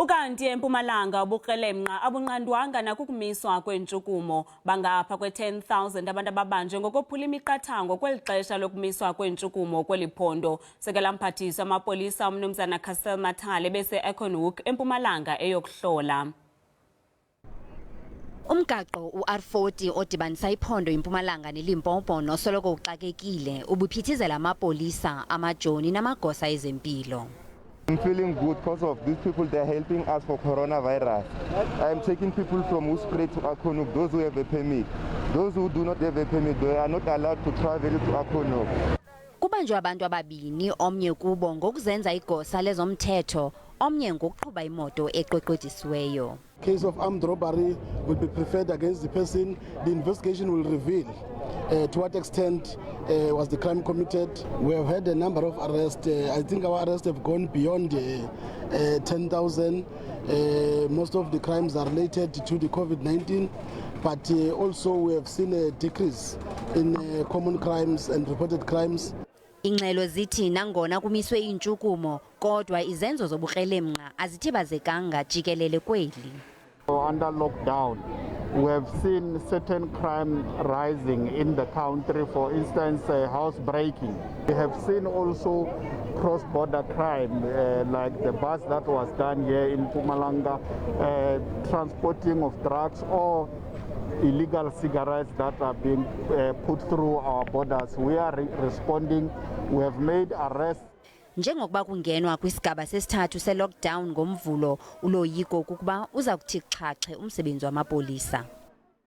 Ukanti EMpumalanga ubukrelemnqa abunqandwanga nakukumiswa kweentshukumo.bangapha kwe-10,000 abantu ababanjwe ngokophula imiqathango kwelixesha lokumiswa kweentshukumo kweli phondo. Uskela mphathiswa wamapolisa umnumzana Cassel Mathale ebeseAcornhoek eMpumalanga eyokuhlola. Umgaqo u-R40 odibanisa iphondo iMpumalanga neLimpopo nosoloko uxakekile ubuphithizela amapolisa, amajoni namagosa ezempilo. I'm feeling good because of these people. They're helping us for coronavirus. I'm taking people from Uskela to Acornhoek, those who have a permit. Those who do not have a permit, they are not allowed to travel to Acornhoek. Kubanjwe abantu ababini, omnye kubo ngokuzenza igosa lezomthetho, omnye ngokuqhuba imoto eqweqwedisiweyo. Case of armed robbery will be preferred against the person. The investigation will reveal to what extent was the crime committed. We have had a number of arrests. I think our arrests have gone beyond 10,000. Most of the crimes are related to the COVID-19, but also we have seen a decrease in common crimes and reported crimes. Ingxelo zithi nangona kumiswe iintshukumo kodwa izenzo zobukrelemnqa azithibazekanga jikelele kweli. Under lockdown, we have seen certain crime rising in the country, for instance, housebreaking. We have seen also cross-border crime, like the bus that was done here in Pumalanga, transporting of drugs or illegal cigarettes that are being put through our borders. We are responding. We have made arrests. Njengokuba kungenwa kwisigaba sesithathu se-lockdown ngomvulo, uloyiko kukuba uza kuthi xhaxhe umsebenzi wamapolisa.